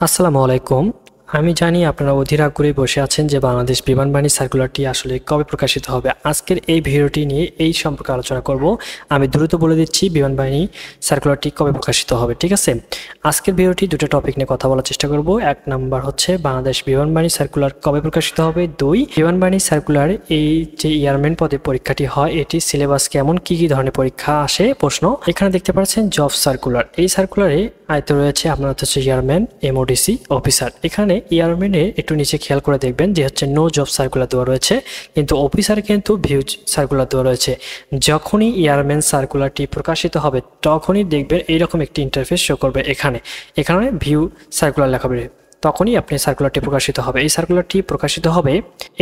আসসালামু আলাইকুম। আমি জানি আপনারা অধীর আগ্রহে বসে আছেন যে বাংলাদেশ বিমান বাহিনী সার্কুলারটি আসলে কবে প্রকাশিত হবে। আজকের এই ভিডিওটি নিয়ে এই সম্পর্কে আলোচনা করব। আমি দ্রুত বলে দিচ্ছি বিমান বাহিনী সার্কুলারটি কবে প্রকাশিত হবে, ঠিক আছে? আজকের ভিডিওটি দুটো টপিক নিয়ে কথা বলার চেষ্টা করব। এক নাম্বার হচ্ছে বাংলাদেশ বিমান বাহিনী সার্কুলার কবে প্রকাশিত হবে। দুই, বিমান বাহিনী সার্কুলার এই যে এয়ারম্যান পদে পরীক্ষাটি হয় এটি সিলেবাস কেমন, কি কি ধরনের পরীক্ষা আসে প্রশ্ন। এখানে দেখতে পাচ্ছেন জব সার্কুলার। এই সার্কুলারে আয়ত্ত রয়েছে আপনার হচ্ছে এয়ারম্যান, এমওডিসি অফিসার। এখানে এয়ারম্যানে একটু নিচে খেয়াল করে দেখবেন যে হচ্ছে নো জব সার্কুলার দেওয়া রয়েছে, কিন্তু অফিসারে কিন্তু ভিউ সার্কুলার দেওয়া রয়েছে। যখনই এয়ারম্যান সার্কুলারটি প্রকাশিত হবে তখনই দেখবেন এইরকম একটি ইন্টারফেস শো করবে। এখানে ভিউ সার্কুলার লেখা হবে, তখনই আপনি সার্কুলারটি প্রকাশিত হবে। এই সার্কুলারটি প্রকাশিত হবে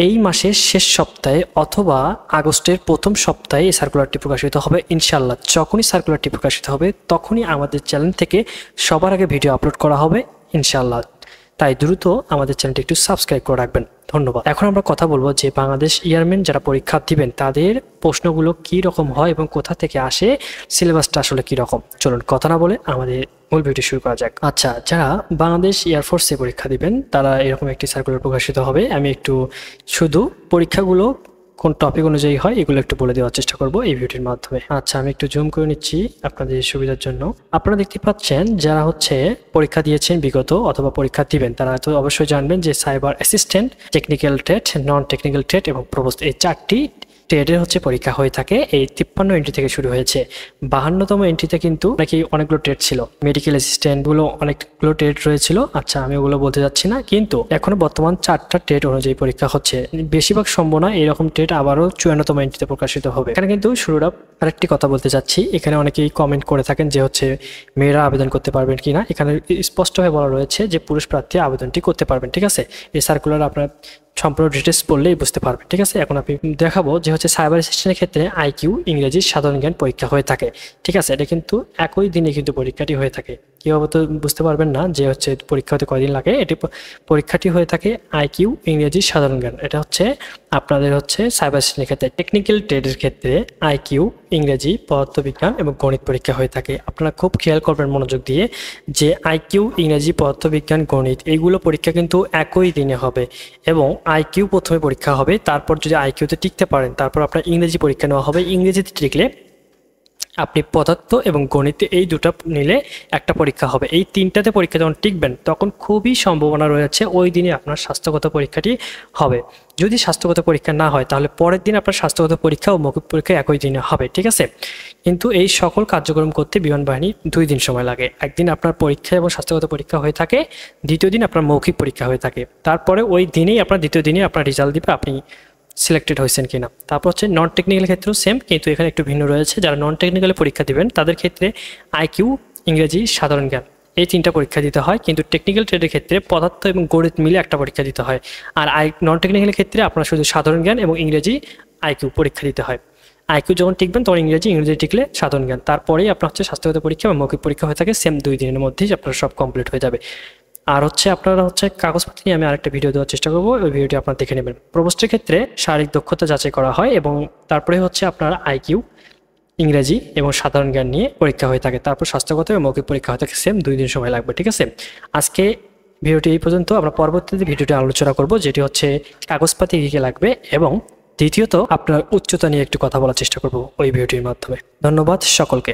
এই মাসের শেষ সপ্তাহে অথবা আগস্টের প্রথম সপ্তাহে এই সার্কুলারটি প্রকাশিত হবে ইনশাল্লাহ। যখনই সার্কুলারটি প্রকাশিত হবে তখনই আমাদের চ্যানেল থেকে সবার আগে ভিডিও আপলোড করা হবে ইনশাল্লাহ। তাই দ্রুত আমাদের চ্যানেলটি একটু সাবস্ক্রাইব করে রাখবেন, ধন্যবাদ। এখন আমরা কথা বলবো যে বাংলাদেশ এয়ারম্যান যারা পরীক্ষা দিবেন তাদের প্রশ্নগুলো কি রকম হয় এবং কোথা থেকে আসে, সিলেবাসটা আসলে কি রকম। চলুন কথা না বলে আমাদের মূল ভিডিও শুরু করা যাক। আচ্ছা, যারা বাংলাদেশ এয়ারফোর্সে পরীক্ষা দিবেন তারা এরকম একটি সার্কুলার প্রকাশিত হবে। আমি একটু শুধু পরীক্ষাগুলো কোন টপিক অনুযায়ী হয় এগুলো একটু বলে দেওয়ার চেষ্টা করব এই ভিডিওর মাধ্যমে। আচ্ছা, আমি একটু জুম করে নিচ্ছি আপনাদের সুবিধার জন্য। আপনারা দেখতে পাচ্ছেন যারা হচ্ছে পরীক্ষা দিয়েছেন বিগত অথবা পরীক্ষা দিবেন তারা তো অবশ্যই জানবেন যে cyber assistant, technical trade, non technical trade এবং প্রবোস্ট, এই চারটি ট্রেডের হচ্ছে পরীক্ষা হয়ে থাকে। এই 53 এন্ট্রি থেকে শুরু হয়েছে। 52তম এন্ট্রিতে কিন্তু নাকি অনেকগুলো ট্রেড ছিল, মেডিকেল অ্যাসিস্ট্যান্ট গুলো অনেকগুলো ট্রেড রয়েছিল। আচ্ছা, আমি ওগুলো বলতে যাচ্ছি না, কিন্তু এখনো বর্তমান 4টা ট্রেড অনুযায়ী পরীক্ষা হচ্ছে। বেশিরভাগ সম্ভাবনা এরকম ট্রেড আবারও 54তম এন্ট্রিতে প্রকাশিত হবে। এখানে কিন্তু শুরুটা আরেকটি কথা বলতে চাচ্ছি। এখানে অনেকেই কমেন্ট করে থাকেন যে হচ্ছে মেয়েরা আবেদন করতে পারবেন কিনা। এখানে স্পষ্টভাবে বলা রয়েছে যে পুরুষ প্রার্থী আবেদনটি করতে পারবেন, ঠিক আছে? এই সার্কুলার আপনার সম্পূর্ণ ডিটেলস পড়লেই বুঝতে পারবেন, ঠিক আছে? এখন আমি দেখাবো যে হচ্ছে সাইবার অ্যাসিস্ট্যান্টের ক্ষেত্রে আইকিউ, ইংরেজি, সাধারণ জ্ঞান পরীক্ষা হয়ে থাকে, ঠিক আছে? এটা কিন্তু একই দিনে কিন্তু পরীক্ষাটি হয়ে থাকে। কীভাবে তো বুঝতে পারবেন না যে হচ্ছে পরীক্ষা হতে কয়দিন লাগে। এটি পরীক্ষাটি হয়ে থাকে আইকিউ, ইংরেজি, সাধারণ জ্ঞান। এটা হচ্ছে আপনাদের হচ্ছে সাইবার অ্যাসিস্ট্যান্টের ক্ষেত্রে। টেকনিক্যাল ট্রেডের ক্ষেত্রে আইকিউ, ইংরেজি, পদার্থবিজ্ঞান এবং গণিত পরীক্ষা হয়ে থাকে। আপনারা খুব খেয়াল করবেন মনোযোগ দিয়ে যে আইকিউ, ইংরেজি, পদার্থবিজ্ঞান, গণিত এইগুলো পরীক্ষা কিন্তু একই দিনে হবে। এবং আইকিউ প্রথমে পরীক্ষা হবে, তারপর যদি আইকিউতে টিকতে পারেন তারপর আপনার ইংরেজি পরীক্ষা নেওয়া হবে। ইংরেজিতে টিকলে আপনি পদার্থ এবং গণিতে এই দুটো নিলে একটা পরীক্ষা হবে। এই তিনটাতে পরীক্ষা যখন টিকবেন তখন খুবই সম্ভাবনা রয়েছে ওই দিনে আপনার স্বাস্থ্যগত পরীক্ষাটি হবে। যদি স্বাস্থ্যগত পরীক্ষা না হয় তাহলে পরের দিন আপনার স্বাস্থ্যগত পরীক্ষা ও মৌখিক পরীক্ষা একই দিনে হবে, ঠিক আছে? কিন্তু এই সকল কার্যক্রম করতে বিমান বাহিনী 2 দিন সময় লাগে। একদিন আপনার পরীক্ষা এবং স্বাস্থ্যগত পরীক্ষা হয়ে থাকে, দ্বিতীয় দিন আপনার মৌখিক পরীক্ষা হয়ে থাকে। তারপরে ওই দিনেই আপনার দ্বিতীয় দিনে আপনার রেজাল্ট দিবে আপনি সিলেক্টেড হয়েছেন কিনা। তারপর হচ্ছে নন টেকনিক্যাল ক্ষেত্রেও সেম, কিন্তু এখানে একটু ভিন্ন রয়েছে। যারা নন টেকনিক্যালে পরীক্ষা দিবেন তাদের ক্ষেত্রে আইকিউ, ইংরেজি, সাধারণ জ্ঞান এই 3টা পরীক্ষা দিতে হয়। কিন্তু টেকনিক্যাল ট্রেডের ক্ষেত্রে পদার্থ এবং গণিত মিলে একটা পরীক্ষা দিতে হয়। আর নন টেকনিক্যাল ক্ষেত্রে আপনার শুধু সাধারণ জ্ঞান এবং ইংরেজি, আইকিউ পরীক্ষা দিতে হয়। আইকিউ যখন টিকবেন তখন ইংরেজি টিকলে সাধারণ জ্ঞান। তারপরেই আপনার হচ্ছে স্বাস্থ্যগত পরীক্ষা এবং মৌখিক পরীক্ষা হয়ে থাকে। সেম 2 দিনের মধ্যেই আপনার সব কমপ্লিট হয়ে যাবে। আর হচ্ছে আপনারা হচ্ছে কাগজপত্র নিয়ে আমি আরেকটা ভিডিও দেওয়ার চেষ্টা করবো, ওই ভিডিওটি আপনারা দেখে নেবেন। প্রবোস্টের ক্ষেত্রে শারীরিক দক্ষতা যাচাই করা হয় এবং তারপরে হচ্ছে আপনার আইকিউ, ইংরেজি এবং সাধারণ জ্ঞান নিয়ে পরীক্ষা হয়ে থাকে। তারপর স্বাস্থ্যগত এবং মৌখিক পরীক্ষা হয়ে থাকে। সেম 2 দিন সময় লাগবে, ঠিক আছে? আজকে ভিডিওটি এই পর্যন্ত। আমরা পরবর্তীতে ভিডিওটি আলোচনা করব, যেটি হচ্ছে কাগজপাতি কী কী লাগবে এবং দ্বিতীয়ত আপনার উচ্চতা নিয়ে একটু কথা বলার চেষ্টা করব ওই ভিডিওটির মাধ্যমে। ধন্যবাদ সকলকে।